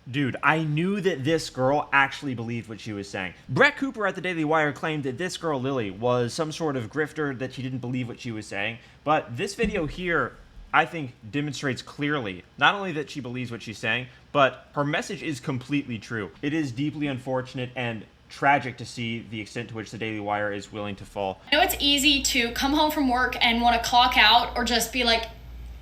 Dude, I knew that this girl actually believed what she was saying. Brett Cooper at the Daily Wire claimed that this girl, Lily, was some sort of grifter, that she didn't believe what she was saying. But this video here, I think, demonstrates clearly not only that she believes what she's saying, but her message is completely true. It is deeply unfortunate and tragic to see the extent to which the Daily Wire is willing to fall. I know it's easy to come home from work and want to clock out or just be like,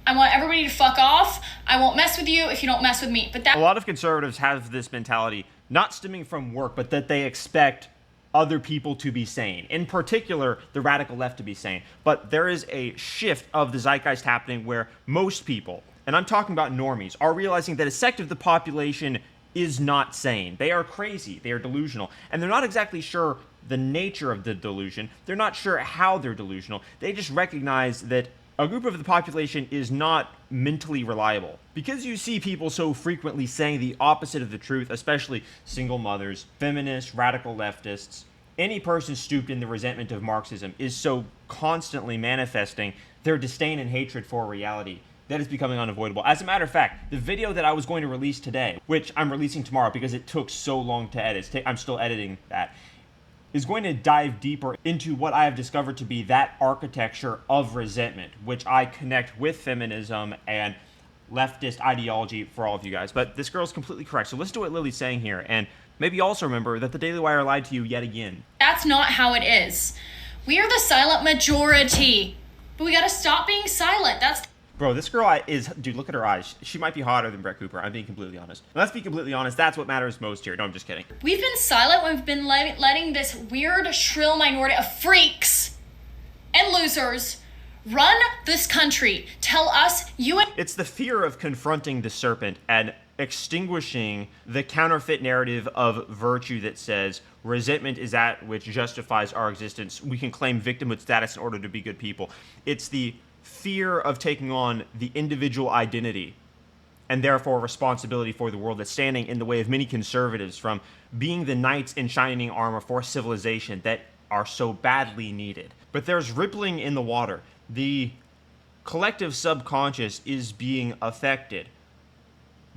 I want everybody to fuck off. I won't mess with you if you don't mess with me. But a lot of conservatives have this mentality, not stemming from work, but that they expect other people to be sane. In particular, the radical left to be sane. But there is a shift of the zeitgeist happening where most people, and I'm talking about normies, are realizing that a sect of the population is not sane. They are crazy. They are delusional. And they're not exactly sure the nature of the delusion. They're not sure how they're delusional. They just recognize that a group of the population is not mentally reliable. Because you see people so frequently saying the opposite of the truth, especially single mothers, feminists, radical leftists, any person stooped in the resentment of Marxism is so constantly manifesting their disdain and hatred for reality that is becoming unavoidable. As a matter of fact, the video that I was going to release today, which I'm releasing tomorrow because it took so long to edit, I'm still editing that, is going to dive deeper into what I have discovered to be that architecture of resentment, which I connect with feminism and leftist ideology for all of you guys. But this girl's completely correct. So listen to what Lily's saying here, and maybe also remember that the Daily Wire lied to you yet again. That's not how it is. We are the silent majority, but we gotta stop being silent. Bro, this girl is, dude, look at her eyes. She might be hotter than Brett Cooper. I'm being completely honest. Let's be completely honest. That's what matters most here. No, I'm just kidding. We've been silent. We've been letting this weird, shrill minority of freaks and losers run this country. Tell us It's the fear of confronting the serpent and extinguishing the counterfeit narrative of virtue that says resentment is that which justifies our existence. We can claim victimhood status in order to be good people. It's the fear of taking on the individual identity and therefore responsibility for the world that's standing in the way of many conservatives from being the knights in shining armor for civilization that are so badly needed. But there's rippling in the water. The collective subconscious is being affected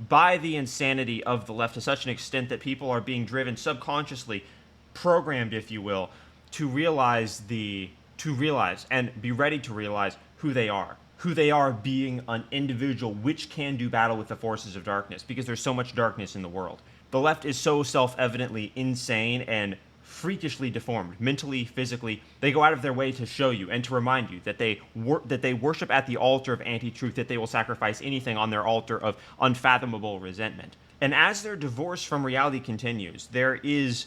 by the insanity of the left to such an extent that people are being driven subconsciously, programmed, if you will, to realize and be ready to realize who they are being an individual which can do battle with the forces of darkness, because there's so much darkness in the world. The left is so self-evidently insane and freakishly deformed, mentally, physically. They go out of their way to show you and to remind you that they worship at the altar of anti-truth, that they will sacrifice anything on their altar of unfathomable resentment. And as their divorce from reality continues, there is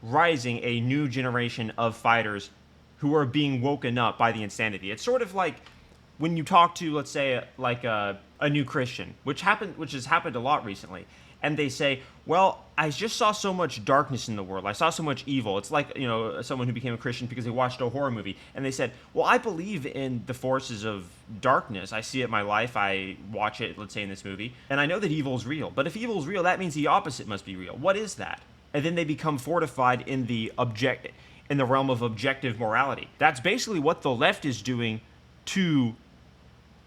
rising a new generation of fighters who are being woken up by the insanity. It's sort of like when you talk to, let's say, like a new Christian, which has happened a lot recently, and they say, well, I just saw so much darkness in the world. I saw so much evil. It's like, someone who became a Christian because they watched a horror movie, and they said, well, I believe in the forces of darkness. I see it in my life. I watch it, let's say, in this movie, and I know that evil is real. But if evil is real, that means the opposite must be real. What is that? And then they become fortified in the realm of objective morality. That's basically what the left is doing to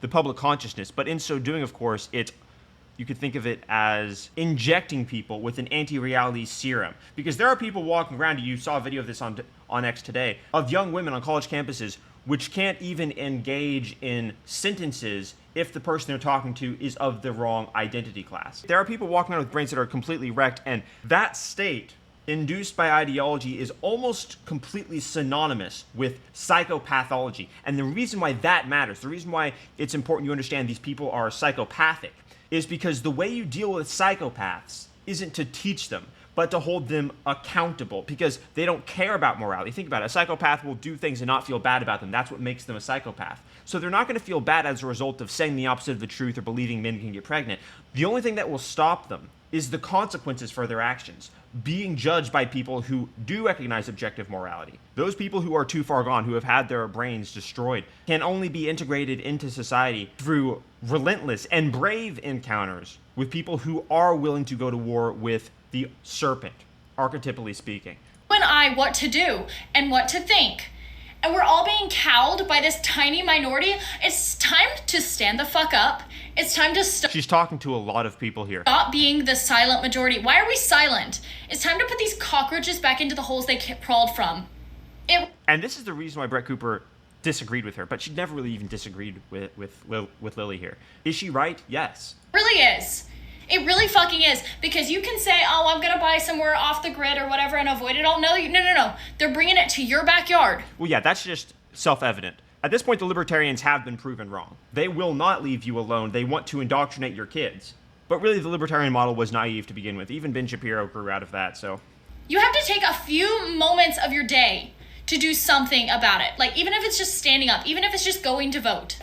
the public consciousness. But in so doing, of course, you could think of it as injecting people with an anti-reality serum. Because there are people walking around, you saw a video of this on X today, of young women on college campuses which can't even engage in sentences if the person they're talking to is of the wrong identity class. There are people walking around with brains that are completely wrecked, and that state induced by ideology is almost completely synonymous with psychopathology. And the reason why that matters, the reason why it's important you understand these people are psychopathic, is because the way you deal with psychopaths isn't to teach them, but to hold them accountable, because they don't care about morality. Think about it. A psychopath will do things and not feel bad about them. That's what makes them a psychopath. So they're not going to feel bad as a result of saying the opposite of the truth or believing men can get pregnant. The only thing that will stop them is the consequences for their actions, being judged by people who do recognize objective morality. Those people who are too far gone, who have had their brains destroyed, can only be integrated into society through relentless and brave encounters with people who are willing to go to war with the serpent, archetypally speaking. And I what to do and what to think. and we're all being cowed by this tiny minority. It's time to stand the fuck up. It's time to She's talking to a lot of people here. Stop being the silent majority. Why are we silent? It's time to put these cockroaches back into the holes they crawled from. And this is the reason why Brett Cooper disagreed with her, but she never really even disagreed with Lily here. Is she right? Yes. It really is. It really fucking is. Because you can say, oh, I'm going to buy somewhere off the grid or whatever and avoid it all. No. They're bringing it to your backyard. Well, yeah, that's just self-evident. At this point, the libertarians have been proven wrong. They will not leave you alone. They want to indoctrinate your kids. But really, the libertarian model was naive to begin with. Even Ben Shapiro grew out of that, so. You have to take a few moments of your day to do something about it. Like, even if it's just standing up, even if it's just going to vote.